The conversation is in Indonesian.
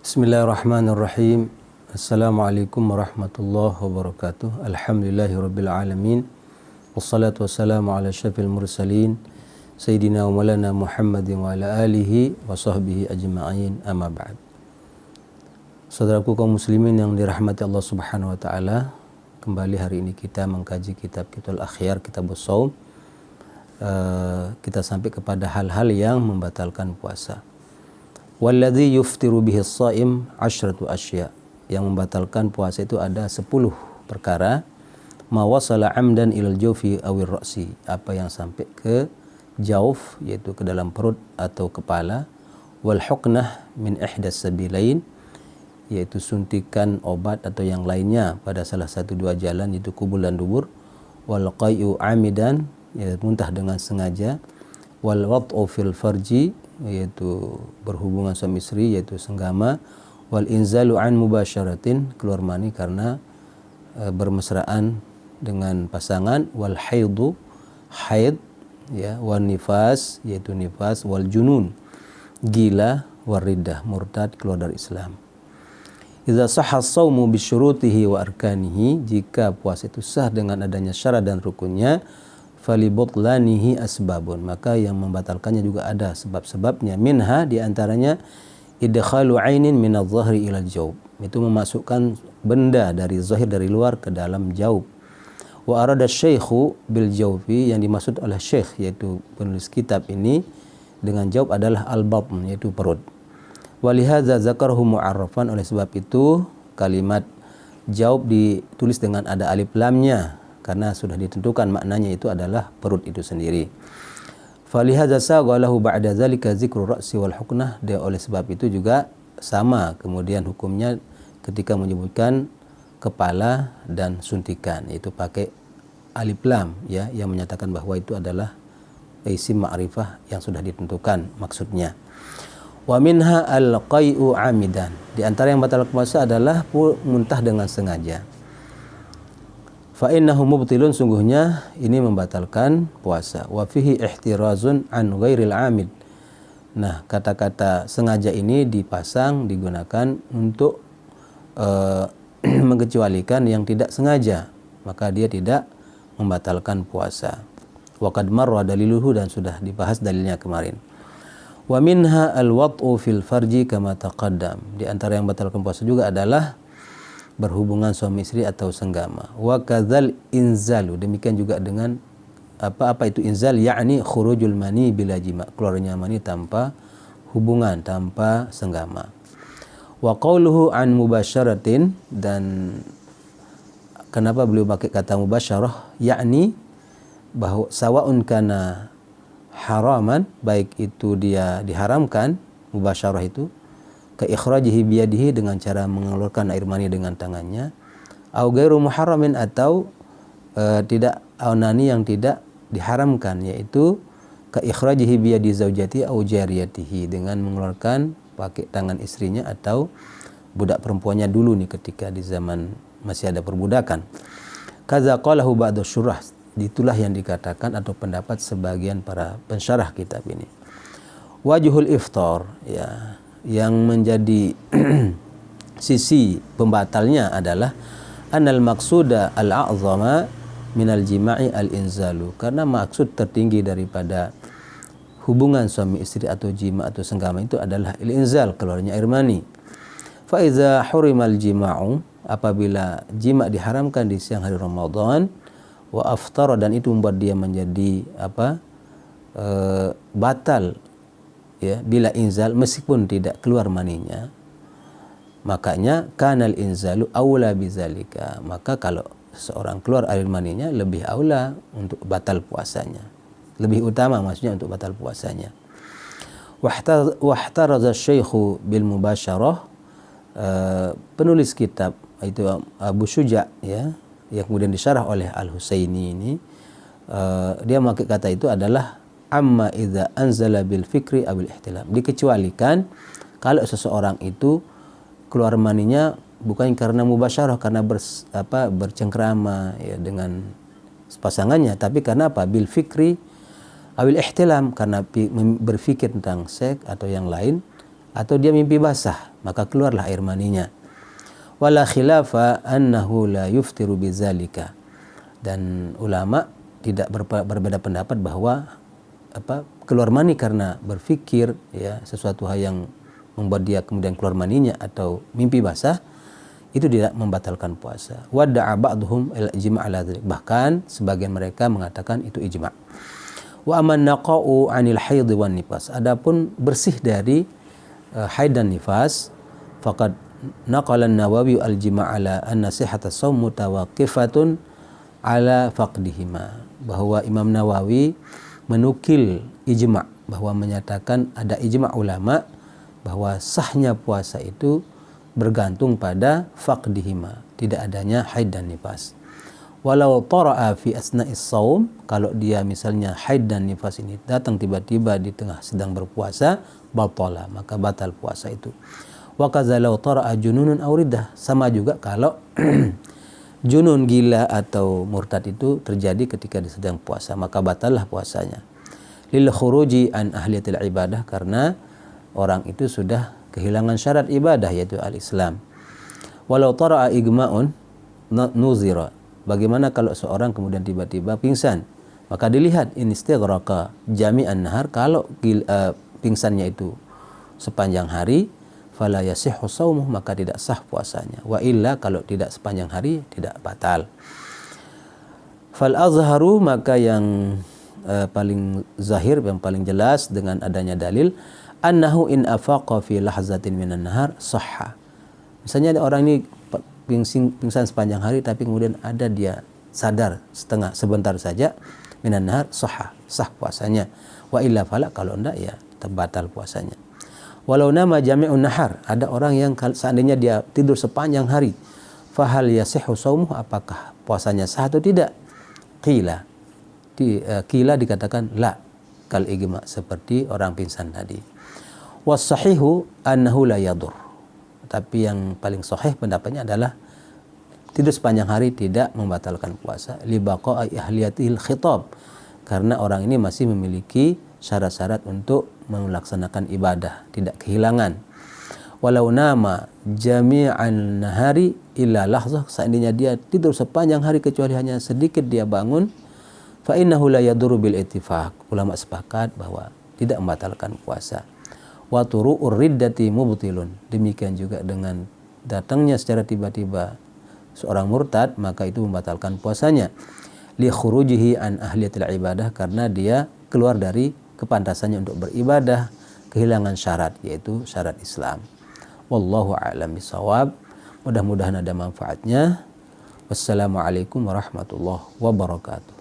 Bismillahirrahmanirrahim. Assalamualaikum warahmatullahi wabarakatuh. Alhamdulillahirabbil alamin. Wassalatu wassalamu ala syafil mursalin Sayyidina wa maulana Muhammadin wa ala alihi wa sahbihi ajma'in, amma ba'd. Saudaraku kaum muslimin yang dirahmati Allah Subhanahu wa taala, kembali hari ini kita mengkaji kitab Kitabul Akhyar, Kitabus Shaum. Kita sampai kepada hal-hal yang membatalkan puasa. Walladzi yuftiru bihi as-shaim 'asyratu asya'. Yang membatalkan puasa itu ada 10 perkara. Ma wasala 'amdan ilal jawfi awir ra'si. Apa yang sampai ke jauf, yaitu ke dalam perut atau kepala. Wal huknah min ihdas sabilain, yaitu suntikan obat atau yang lainnya pada salah satu dua jalan, yaitu kubul dan dubur. Wal qai'u 'amidan, yaitu muntah dengan sengaja. Wal wad'u fil farji, yaitu berhubungan suami istri, yaitu senggama. Wal inzalu an mubasyaratin, keluar mani karena bermesraan dengan pasangan. Wal haidu, haid, ya. Wal nifas, yaitu nifas. Wal junun, gila. Wal riddah, murtad, keluar dari Islam. Idza sahha as-shaumu bi syurutihi wa arkanihi, jika puasa itu sah dengan adanya syarat dan rukunnya, falibutlanihi asbabun, maka yang membatalkannya juga ada sebab-sebabnya. Minha, diantaranya idkhalu ainin minadh-dhahri ila al-jawb, itu memasukkan benda dari zahir, dari luar ke dalam jaub. Wa arada syaikhu bil jawfi, yang dimaksud oleh syekh, yaitu penulis kitab ini, dengan jaub adalah al-batn, yaitu perut. Walihadza zakarahu mu'arrafan, oleh sebab itu kalimat jaub ditulis dengan ada alif lamnya, karena sudah ditentukan maknanya itu adalah perut itu sendiri. Falihadza saghalahu ba'da dzalika dzikru ra'si wal huknah, dia oleh sebab itu juga sama kemudian hukumnya ketika menyebutkan kepala dan suntikan, yaitu pakai alif lam, ya, yang menyatakan bahwa itu adalah isim ma'rifah yang sudah ditentukan maksudnya. Wa minha al-qai'u 'amidan, di antara yang batal puasa adalah muntah dengan sengaja. Fa innahu mubtilun, sungguhnya ini membatalkan puasa. Wa fihi ihtirazun an ghairil 'amid. Nah, kata-kata sengaja ini dipasang, digunakan untuk mengecualikan yang tidak sengaja, maka dia tidak membatalkan puasa. Wa qad marra daliluhu, dan sudah dibahas dalilnya kemarin. Wa minha al-wad'u fil farji kama taqaddam, di antara yang membatalkan puasa juga adalah berhubungan suami istri atau senggama. Wa kadzal inzalu, demikian juga dengan apa itu inzal, yakni khurujul mani bila jima, keluarnya mani tanpa hubungan, tanpa senggama. Wa qauluhu an mubasyaratin, dan kenapa beliau pakai kata mubasyarah, yakni bahwa sawaun kana haraman, baik itu dia diharamkan mubasyarah itu, ka ikhrajihi biyadihi, dengan cara mengeluarkan air mani dengan tangannya, au ghairu muharramin, atau tidak onani yang tidak diharamkan, yaitu ka ikhrajihi biyadi zaujati au jariyatihi, dengan mengeluarkan pakai tangan istrinya atau budak perempuannya dulu nih, ketika di zaman masih ada perbudakan. Kaza qalahu ba'du syurah, itulah yang dikatakan atau pendapat sebagian para pensyarah kitab ini. Wajhul iftar, ya, yang menjadi sisi pembatalnya adalah anal maqsuda al-a'zama minal jima'i al-inzalu, karena maksud tertinggi daripada hubungan suami istri atau jima atau senggama itu adalah al-inzal, keluarnya air mani. Fa iza hurimal jima'u, apabila jima diharamkan di siang hari Ramadan, wa aftara, dan itu membuat dia menjadi batal, ya, bila inzal, meskipun tidak keluar maninya, makanya kanal inzalu aula bizalika, maka kalau seorang keluar air maninya lebih aula untuk batal puasanya, lebih utama maksudnya untuk batal puasanya. Wahtaraza syaikhu bil mubasyarah, penulis kitab itu Abu Syuja', ya, yang kemudian disyarah oleh Al-Husaini ini, dia memakai kata itu adalah amma idza anzala bil fikri abil ihtilam, dikecualikan kalau seseorang itu keluar maninya bukan karena mubasyarah, karena bercengkrama, ya, dengan pasangannya, tapi karena apa? Bil fikri abil ihtilam, karena berpikir tentang seks atau yang lain, atau dia mimpi basah, maka keluarlah air maninya. Wala khilafa annahu la yuftiru bizalika. Dan ulama tidak berbeda pendapat bahwa keluar mani karena berpikir ya sesuatu hal yang membuat dia kemudian keluar maninya atau mimpi basah itu tidak membatalkan puasa. Wada'a ba'dhum al-ijma' ala dzalik. Bahkan sebagian mereka mengatakan itu ijma'. Wa aman naqa'u 'anil haidh wan nifas. Adapun bersih dari haid dan nifas, faqad naqala an-Nawawi al-jima' ala anna sihhata shaum mutawaqqifatun ala faqdihima. Bahwa Imam Nawawi menukil ijma', bahwa menyatakan ada ijma' ulama bahwa sahnya puasa itu bergantung pada faqdihima, tidak adanya haid dan nifas. Walau tara'a fi asna'is shaum, kalau dia misalnya haid dan nifas ini datang tiba-tiba di tengah sedang berpuasa, batala, maka batal puasa itu. Wa kadza law tara'a jununun aw riddah, sama juga kalau junun, gila atau murtad itu terjadi ketika dia sedang puasa, maka batallah puasanya. Lil khuruji an ahliyatil ibadah, karena orang itu sudah kehilangan syarat ibadah yaitu al-Islam. Walau tara'a igma'un nuzira, bagaimana kalau seorang kemudian tiba-tiba pingsan, maka dilihat in istighraqa jami'an nahar, kalau pingsannya itu sepanjang hari, fala yasihhu shaumuh, maka tidak sah puasanya. Wa illa, kalau tidak sepanjang hari tidak batal. Fal azharu, maka yang paling zahir, yang paling jelas dengan adanya dalil, annahu in afaqa fi lahzatin minan nahar sahha. Misalnya ada orang ini pingsan sepanjang hari tapi kemudian ada dia sadar sebentar saja, minan nahar sahha, sah puasanya. Wa illa fala, kalau enggak ya batal puasanya. Walau nama jami'un nahar, ada orang yang seandainya dia tidur sepanjang hari, fahal yasihhu shaumuhu, apakah puasanya sah atau tidak? Qila dikatakan la, kal ijma', seperti orang pingsan tadi. Was sahihu annahu la yadur, tapi yang paling sahih pendapatnya adalah tidur sepanjang hari tidak membatalkan puasa, li baqa'i ahliyatihil khitab, karena orang ini masih memiliki syarat-syarat untuk melaksanakan ibadah, tidak kehilangan. Walau nama jami'an nahari illa lahzah, seandainya dia tidur sepanjang hari kecuali hanya sedikit dia bangun, fa innahu la yadurru bil ittifaq, ulama sepakat bahwa tidak membatalkan puasa. Wa turu'ur riddati mubtilun, demikian juga dengan datangnya secara tiba-tiba seorang murtad, maka itu membatalkan puasanya. Li khurujihi an ahliyatil ibadah, karena dia keluar dari kepantasannya untuk beribadah, kehilangan syarat, yaitu syarat Islam. Wallahu a'lam bishawab. Mudah-mudahan ada manfaatnya. Wassalamualaikum warahmatullahi wabarakatuh.